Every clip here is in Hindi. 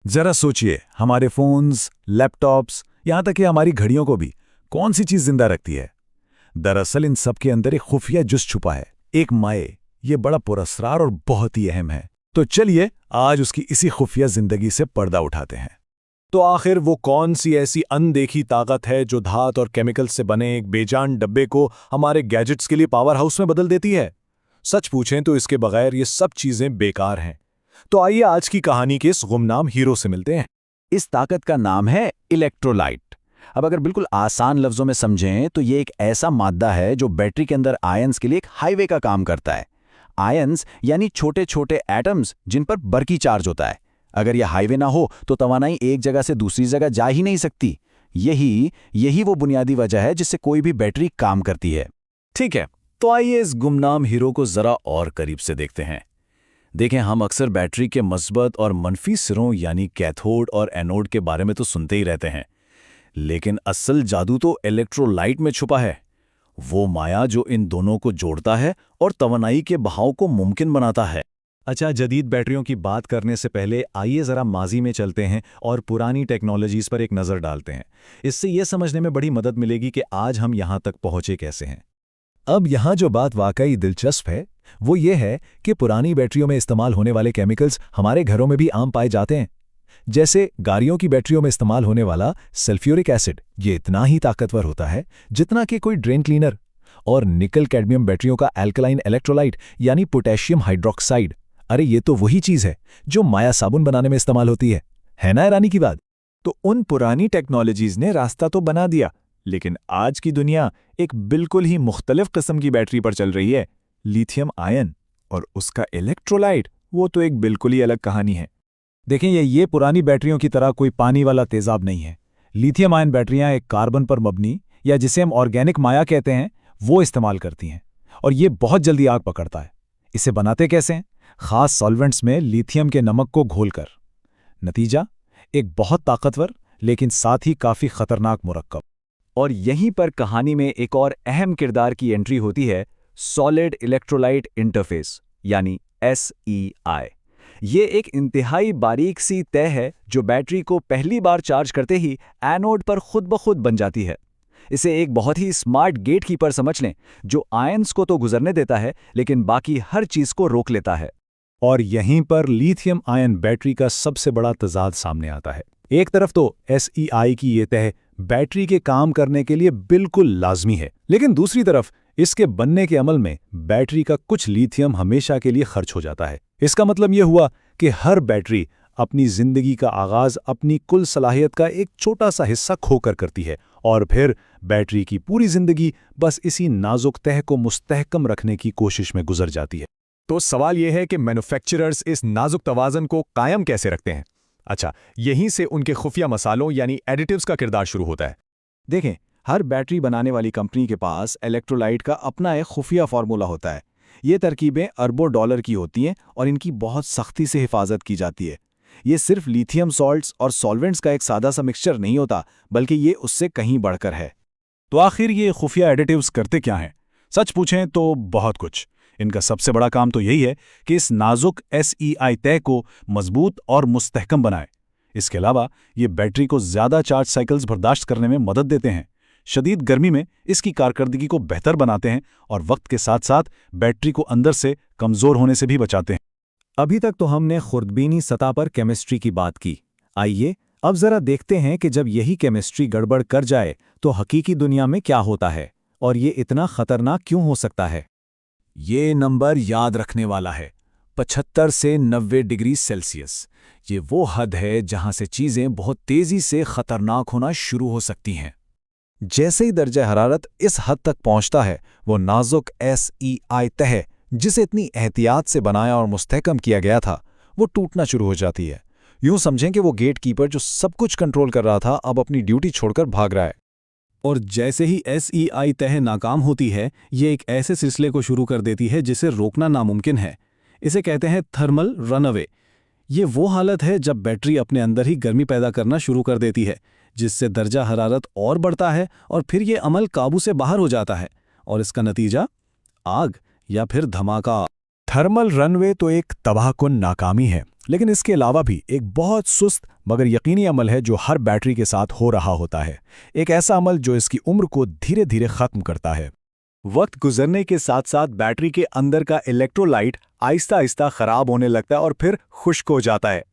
जरा सोचिए, हमारे फोन्स, लैपटॉप्स, यहां तक कि हमारी घड़ियों को भी कौन सी चीज जिंदा रखती है? दरअसल इन सब के अंदर एक खुफिया जुज छुपा है, एक माए। ये बड़ा पुरस्कार और बहुत ही अहम है। तो चलिए आज उसकी इसी खुफिया जिंदगी से पर्दा उठाते हैं। तो आखिर वो कौन सी ऐसी अनदेखी ताकत है जो धात और केमिकल से बने एक बेजान डब्बे को हमारे गैजेट्स के लिए पावर हाउस में बदल देती है? सच पूछें तो इसके बगैर ये सब चीजें बेकार हैं। तो आइए आज की कहानी के इस गुमनाम हीरो से मिलते हैं। इस ताकत का नाम है इलेक्ट्रोलाइट। अब अगर बिल्कुल आसान लफ्जों में समझें तो ये एक ऐसा मादा है जो बैटरी के अंदर आयंस के लिए एक हाईवे का काम करता है। आयंस यानी छोटे छोटे एटम्स जिन पर बरकी चार्ज होता है। अगर यह हाईवे ना हो तो तवानाई एक जगह से दूसरी जगह जा ही नहीं सकती। यही वो बुनियादी वजह है जिससे कोई भी बैटरी काम करती है। ठीक है, तो आइए इस गुमनाम हीरो को जरा और करीब से देखते हैं। देखें, हम अक्सर बैटरी के मस्बत और मनफी सिरों यानी कैथोड और एनोड के बारे में तो सुनते ही रहते हैं, लेकिन असल जादू तो इलेक्ट्रोलाइट में छुपा है। वो माया जो इन दोनों को जोड़ता है और तवानाई के बहाव को मुमकिन बनाता है। अच्छा, जदीद बैटरियों की बात करने से पहले आइए ज़रा माजी में चलते हैं और पुरानी टेक्नोलॉजीज़ पर एक नज़र डालते हैं। इससे यह समझने में बड़ी मदद मिलेगी कि आज हम यहाँ तक पहुँचे कैसे हैं। अब यहाँ जो बात वाकई दिलचस्प है वो ये है कि पुरानी बैटरियों में इस्तेमाल होने वाले केमिकल्स हमारे घरों में भी आम पाए जाते हैं। जैसे गाड़ियों की बैटरियों में इस्तेमाल होने वाला सल्फ्यूरिक एसिड, ये इतना ही ताकतवर होता है जितना कि कोई ड्रेन क्लीनर। और निकल कैडमियम बैटरियों का एल्कलाइन इलेक्ट्रोलाइट यानी पोटेशियम हाइड्रोक्साइड, अरे ये तो वही चीज है जो माया साबुन बनाने में इस्तेमाल होती है ना हैरानी की बात? तो उन पुरानी टेक्नोलॉजीज ने रास्ता तो बना दिया, लेकिन आज की दुनिया एक बिल्कुल ही मुख्तलिफ किस्म की बैटरी पर चल रही है, लिथियम आयन। और उसका इलेक्ट्रोलाइट, वो तो एक बिल्कुल ही अलग कहानी है। देखें, ये पुरानी बैटरियों की तरह कोई पानी वाला तेजाब नहीं है। लिथियम आयन बैटरियां एक कार्बन पर मबनी, या जिसे हम ऑर्गेनिक माया कहते हैं, वो इस्तेमाल करती हैं। और ये बहुत जल्दी आग पकड़ता है। इसे बनाते कैसे हैं? खास सॉल्वेंट्स में लिथियम के नमक को घोलकर। नतीजा, एक बहुत ताकतवर लेकिन साथ ही काफी खतरनाक मुरक्कब। और यहीं पर कहानी में एक और अहम किरदार की एंट्री होती है, सॉलिड इलेक्ट्रोलाइट इंटरफेस यानी SEI। ये एक इंतहाई बारीक सी तय है जो बैटरी को पहली बार चार्ज करते ही एनोड पर खुद ब खुद बन जाती है। इसे एक बहुत ही स्मार्ट गेट कीपर समझ लें, जो आयंस को तो गुजरने देता है लेकिन बाकी हर चीज को रोक लेता है। और यहीं पर लिथियम आयन बैटरी का सबसे बड़ा तजाद सामने आता है। एक तरफ तो SEI की ये तह बैटरी के काम करने के लिए बिल्कुल लाजमी है, लेकिन दूसरी तरफ इसके बनने के अमल में बैटरी का कुछ लिथियम हमेशा के लिए खर्च हो जाता है। इसका मतलब यह हुआ कि हर बैटरी अपनी जिंदगी का आगाज अपनी कुल सलाहियत का एक छोटा सा हिस्सा खोकर करती है, और फिर बैटरी की पूरी जिंदगी बस इसी नाजुक तह को मुस्तहकम रखने की कोशिश में गुजर जाती है। तो सवाल यह है कि मैन्युफैक्चरर्स इस नाजुक तवाज़न को कायम कैसे रखते हैं? अच्छा, यहीं से उनके खुफिया मसालों यानी एडिटिव्स का किरदार शुरू होता है। देखें, हर बैटरी बनाने वाली कंपनी के पास इलेक्ट्रोलाइट का अपना एक खुफिया फार्मूला होता है। ये तरकीबें अरबों डॉलर की होती हैं और इनकी बहुत सख्ती से हिफाजत की जाती है। ये सिर्फ लिथियम सॉल्ट्स और सॉल्वेंट्स का एक सादा सा मिक्सचर नहीं होता, बल्कि ये उससे कहीं बढ़कर है। तो आखिर ये खुफिया एडिटिव्स करते क्या हैं? सच पूछें तो बहुत कुछ। इनका सबसे बड़ा काम तो यही है कि इस नाजुक SEI तय को मजबूत और मुस्तहकम बनाए। इसके अलावा ये बैटरी को ज़्यादा चार्ज साइकिल्स बर्दाश्त करने में मदद देते हैं, शदीद गर्मी में इसकी कारकर्दगी को बेहतर बनाते हैं और वक्त के साथ साथ बैटरी को अंदर से कमज़ोर होने से भी बचाते हैं। अभी तक तो हमने खुर्दबीनी सतह पर केमिस्ट्री की बात की। आइए अब जरा देखते हैं कि जब यही केमिस्ट्री गड़बड़ कर जाए तो हकीकी दुनिया में क्या होता है और ये इतना खतरनाक क्यों हो सकता है। ये नंबर याद रखने वाला है, 75 से 90 डिग्री सेल्सियस। ये वो हद है जहां से चीजें बहुत तेजी से खतरनाक होना शुरू हो सकती हैं। जैसे ही दर्जा हरारत इस हद तक पहुंचता है, वो नाजुक SEI तह जिसे इतनी एहतियात से बनाया और मुस्तहकम किया गया था, वो टूटना शुरू हो जाती है। यूं समझें कि वो गेट कीपर जो सब कुछ कंट्रोल कर रहा था अब अपनी ड्यूटी छोड़कर भाग रहा है। और जैसे ही SEI तह नाकाम होती है, ये एक ऐसे सिलसिले को शुरू कर देती है जिसे रोकना नामुमकिन है। इसे कहते हैं थर्मल रनअवे। ये वो हालत है जब बैटरी अपने अंदर ही गर्मी पैदा करना शुरू कर देती है, जिससे दर्जा हरारत और बढ़ता है और फिर ये अमल काबू से बाहर हो जाता है। और इसका नतीजा आग या फिर धमाका। थर्मल रनवे तो एक तबाहकुन नाकामी है, लेकिन इसके अलावा भी एक बहुत सुस्त मगर यकीनी अमल है जो हर बैटरी के साथ हो रहा होता है। एक ऐसा अमल जो इसकी उम्र को धीरे धीरे खत्म करता है। वक्त गुजरने के साथ साथ बैटरी के अंदर का इलेक्ट्रोलाइट आहिस्ता आहिस्ता खराब होने लगता है और फिर खुश्क हो जाता है।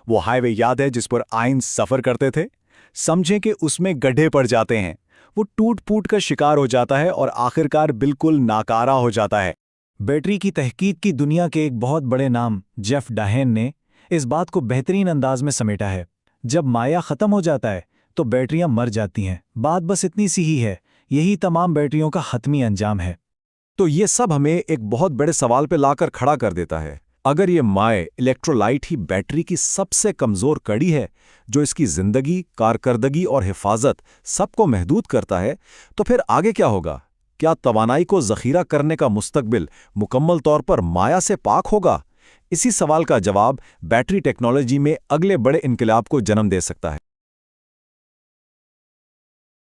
वो हाईवे याद है जिस पर आइंस सफर करते थे? समझें कि उसमें गड्ढे पड़ जाते हैं, वो टूट फूट का शिकार हो जाता है और आखिरकार बिल्कुल नाकारा हो जाता है। बैटरी की तहकीक की दुनिया के एक बहुत बड़े नाम जेफ डाहेन ने इस बात को बेहतरीन अंदाज में समेटा है। जब माया खत्म हो जाता है तो बैटरियां मर जाती हैं। बात बस इतनी सी ही है, यही तमाम बैटरियों का हतमी अंजाम है। तो ये सब हमें एक बहुत बड़े सवाल पे लाकर खड़ा कर देता है। अगर ये माय इलेक्ट्रोलाइट ही बैटरी की सबसे कमज़ोर कड़ी है जो इसकी ज़िंदगी, कारकर्दगी और हिफाजत सबको महदूद करता है, तो फिर आगे क्या होगा? क्या तवानाई को ज़ख़ीरा करने का मुस्तकबिल मुकम्मल तौर पर माया से पाक होगा? इसी सवाल का जवाब बैटरी टेक्नोलॉजी में अगले बड़े इनकलाब को जन्म दे सकता है।